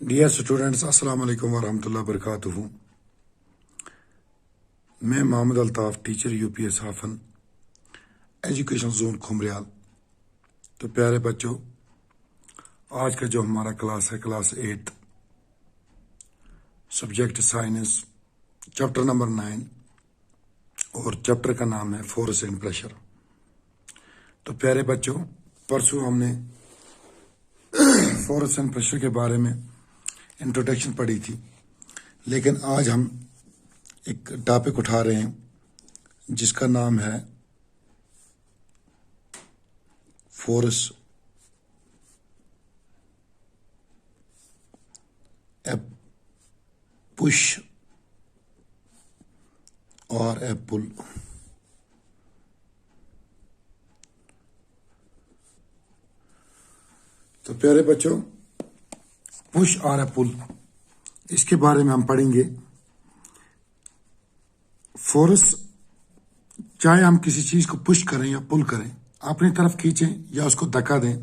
Dear students, السلام علیکم ورحمۃ اللہ وبرکاتہ۔ میں Muhammad Altaf, teacher U P S Hafan, education zone Khumriyal. تو پیارے بچوں، آج کا جو ہمارا کلاس ہے class 8، subject science, chapter number 9، اور چیپٹر کا نام ہے فورس اینڈ پریشر۔ تو پیارے بچوں، پرسوں ہم نے فورس اینڈ پریشر کے بارے میں انٹروڈکشن پڑھی تھی، لیکن آج ہم ایک ٹاپک اٹھا رہے ہیں جس کا نام ہے فورس اے پش اور اے پل۔ تو پیارے بچوں، پش اور اے پل، اس کے بارے میں ہم پڑھیں گے۔ فورس، چاہے ہم کسی چیز کو پش کریں یا پل کریں، اپنی طرف کھینچیں یا اس کو دھکا دیں،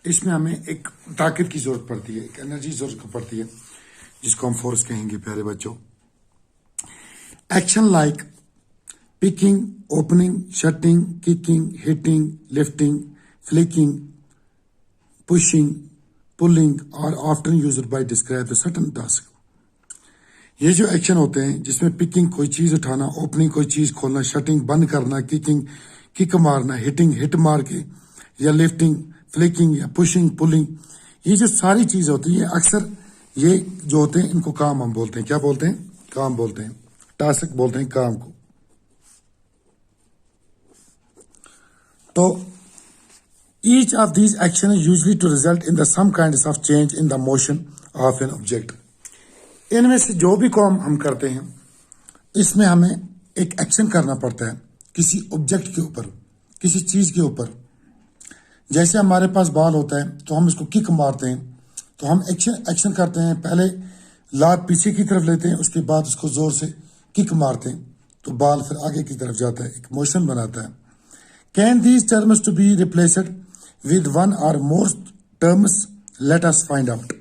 اس میں ہمیں ایک طاقت کی ضرورت پڑتی ہے، ایک انرجی ضرورت پڑتی ہے، جس کو ہم فورس کہیں گے۔ پیارے بچوں، action like picking, opening, shutting, kicking, hitting, lifting, flicking, pushing, pulling are often used by describe a certain task۔ یہ جو ایکشن ہوتے ہیں جس میں پکنگ کوئی چیز اٹھانا، اوپننگ کوئی چیز کھولنا، شٹنگ بند کرنا، ککنگ کک مارنا، ہٹنگ ہٹ مار کے، یا لفٹنگ فلکنگ، یا پشنگ پلنگ، یہ جو ساری چیز ہوتی ہے اکثر یہ جو ہوتے ہیں ان کو کام ہم بولتے ہیں۔ کیا بولتے ہیں؟ کام بولتے ہیں، ٹاسک بولتے ہیں کام کو۔ تو each of these actions is usually to result in the some kinds of change in the motion of an object۔ ان میں سے جو بھی کام ہم کرتے ہیں اس میں ہمیں ایک ایکشن کرنا پڑتا ہے کسی آبجیکٹ کے اوپر، کسی چیز کے اوپر۔ جیسے ہمارے پاس بال ہوتا ہے تو ہم اس کو کک مارتے ہیں، تو ہم ایکشن کرتے ہیں، پہلے لات پیچھے کی طرف لیتے ہیں، اس کے بعد اس کو زور سے کک مارتے ہیں تو بال پھر آگے کی طرف جاتا ہے، ایک موشن بناتا ہے۔ Can these terms to be replaced with one or more terms? Let us find out۔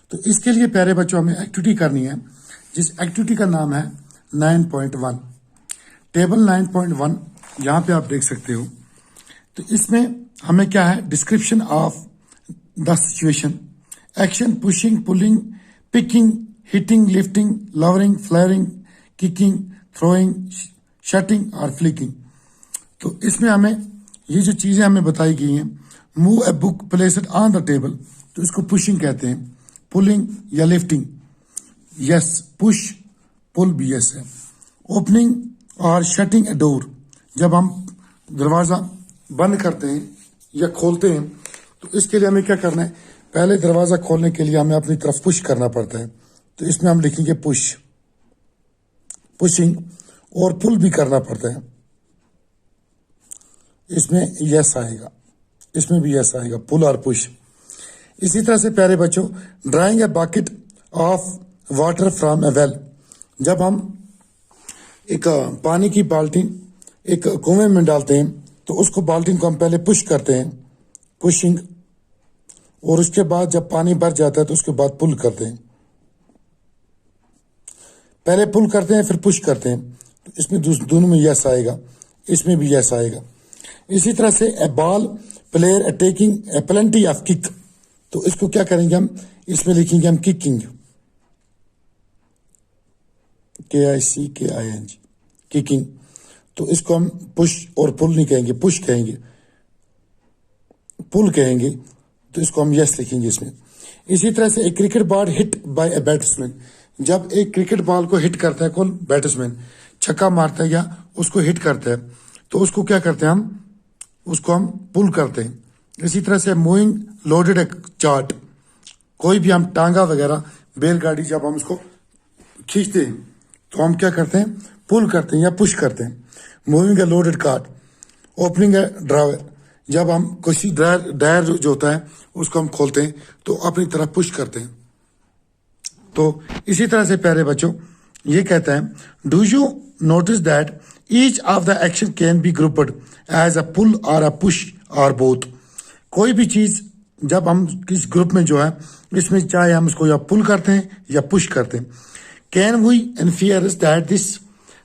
تو اس کے لیے پیارے بچوں ہمیں ایکٹیویٹی کرنی ہے، جس ایکٹیویٹی کا نام ہے 9.1۔ ٹیبل 9.1 یہاں پہ آپ دیکھ سکتے ہو۔ تو اس میں ہمیں کیا ہے؟ Description of the situation, action pushing, pulling, picking, hitting, lifting, lowering, flaring, kicking, throwing, shutting اور فلکنگ۔ تو اس میں ہمیں یہ جو چیزیں ہمیں بتائی گئی ہیں، move a book place it on the table, تو اس کو پشنگ کہتے ہیں، پلنگ یا لفٹنگ، یس پش، پل بھی یس ہے۔ اوپننگ اور شٹنگ اے ڈور، جب ہم دروازہ بند کرتے ہیں یا کھولتے ہیں تو اس کے لیے ہمیں کیا کرنا ہے؟ پہلے دروازہ کھولنے کے لیے ہمیں اپنی طرف پش کرنا پڑتا ہے، تو اس میں ہم لکھیں گے پش، پشنگ، اور پل بھی کرنا پڑتا ہے، اس میں یس آئے گا، اس میں بھی یس آئے گا، پل اور پش۔ اسی طرح سے پیارے بچوں، drawing a bucket of water from a well, جب ہم ایک پانی کی بالٹی ایک کنویں میں ڈالتے ہیں تو اس کو بالٹی کو ہم پہلے پش کرتے ہیں، پشنگ، اور اس کے بعد جب پانی بھر جاتا ہے تو اس کے بعد پل کرتے ہیں۔ پہلے پل کرتے ہیں پھر پش کرتے ہیں، تو اس میں دونوں میں یس آئے گا، اس میں بھی یس آئے گا۔ اسی طرح سے a ball player a taking a penalty of kick, تو اس کو کیا کریں گے ہم؟ اس میں لکھیں گے ہم ککنگ، KICKING، ککنگ۔ تو اس کو ہم پش اور پل نہیں کہیں گے، پش کہیں گے، پل کہیں گے، تو اس کو ہم یس لکھیں گے اس میں۔ اسی طرح سے ایک cricket ball hit by a batsman, جب ایک کرکٹ بال کو ہٹ کرتا ہے کون؟ بیٹسمین، چھکا مارتا ہے یا اس کو ہٹ کرتا ہے تو اس کو کیا کرتے ہیں ہم؟ اس کو ہم پل کرتے ہیں۔ اسی طرح سے موونگ لوڈڈ چارٹ، کوئی بھی ہم ٹانگا وغیرہ بیل گاڑی جب ہم اس کو کھینچتے ہیں تو ہم کیا کرتے ہیں؟ پل کرتے ہیں یا پش کرتے ہیں۔ Moving a loaded cart, opening a drawer, جب ہم کسی ڈائر جو ہوتا ہے اس کو ہم کھولتے ہیں تو اپنی طرف پش کرتے ہیں۔ تو اسی طرح سے پیارے بچوں یہ کہتا ہے، do you notice that each of the action can be grouped as a pull or a push اور بوتھ۔ کوئی بھی چیز جب ہم کس گروپ میں جو ہے اس میں چاہے ہم اس کو یا پل کرتے ہیں یا پش کرتے ہیں. Can we infer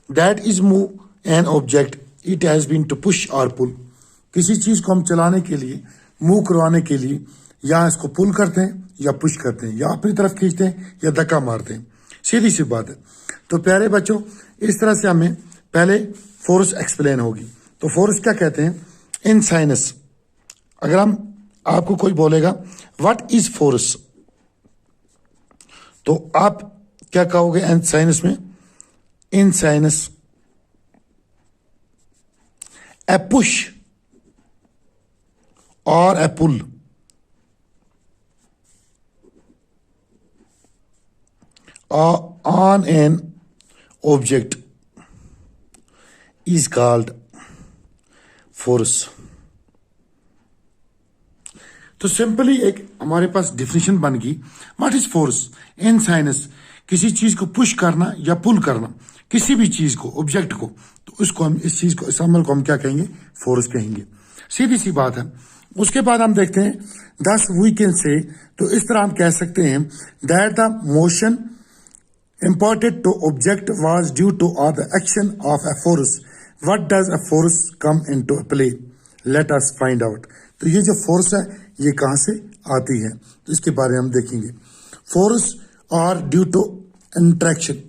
that is move an object it has been to push اور پل. کسی چیز کو ہم چلانے کے لیے موو کروانے کے لیے یا اس کو پل کرتے ہیں یا پش کرتے ہیں یا اپنی طرف کھینچتے ہیں یا دھکا مارتے ہیں. سیدھی سی بات ہے. تو پیارے بچوں اس طرح سے ہمیں پہلے فورس ایکسپلین ہوگی. تو فورس کیا کہتے ہیں ان سائنس. اگر ہم آپ کو کوئی بولے گا واٹ از فورس تو آپ کیا کہو گے ان سائنس میں. ان سائنس اے پش اور اے پل on an object is called force. تو سمپلی ایک ہمارے پاس ڈیفینیشن بن گئی. What is force in science. کسی چیز کو پش کرنا یا پل کرنا کسی بھی چیز کو آبجیکٹ کو تو اس کو ہم اس چیز کو اس عمل کو ہم کیا کہیں گے فورس کہیں گے. سیدھی سی بات ہے. اس کے بعد ہم دیکھتے ہیں thus we can say تو اس طرح ہم کہہ سکتے ہیں that the motion imparted to object was due to the action of a force. What does a force come into play? Let us find out. تو یہ جو فورس ہے یہ کہاں سے آتی ہے تو اس کے بارے میں ہم دیکھیں گے. Force are due to interaction.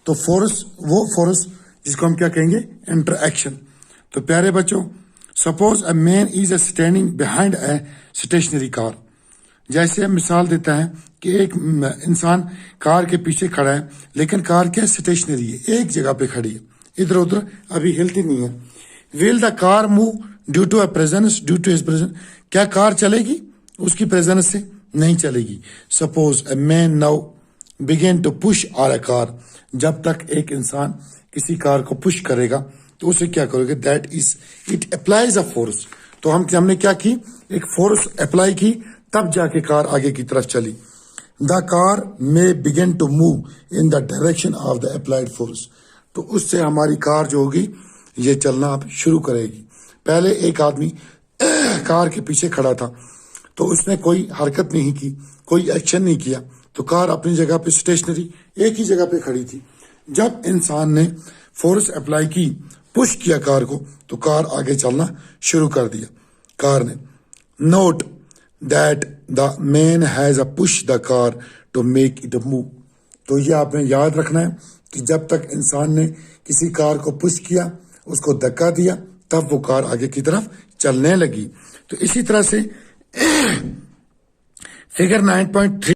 تو فورس وہ فورس جس کو ہم کیا کہیں گے انٹریکشن. تو پیارے بچوں suppose a man is a standing behind a stationary car. جیسے مثال دیتا ہے کہ ایک انسان کار کے پیچھے کھڑا ہے لیکن کار کیا اسٹیشنری ہے ایک جگہ پہ کھڑی ہے ادھر ادھر ابھی ہلتی نہیں ہے. Will the car move due to a presence due to his presence. کیا کار چلے گی اس کی پریزنس سے نہیں چلے گی. Suppose a man now begin to push or a car. جب تک ایک انسان کسی کار کو پش کرے گا تو اسے کیا کرو گے that is it applies a force. تو ہم نے کیا کی ایک فورس اپلائی کی تب جا کے کار آگے کی طرف چلی. The car may began to move in the direction of the applied force. تو اس سے ہماری کار جو ہوگی یہ چلنا اب شروع کرے گی. پہلے ایک آدمی کار کے پیچھے کھڑا تھا تو اس نے کوئی حرکت نہیں کی کوئی ایکشن نہیں کیا تو کار اپنی جگہ پہ اسٹیشنری ایک ہی جگہ پہ کھڑی تھی. جب انسان نے فورس اپلائی کی پش کیا کار کو تو کار آگے چلنا شروع کر دیا کار نے. Note that the man has a push the car to make it move. تو یہ آپ نے یاد رکھنا ہے کہ جب تک انسان نے کسی کار کو پش کیا اس کو دھکا دیا تب وہ کار آگے کی طرف چلنے لگی. تو اسی طرح سے فگر 9.3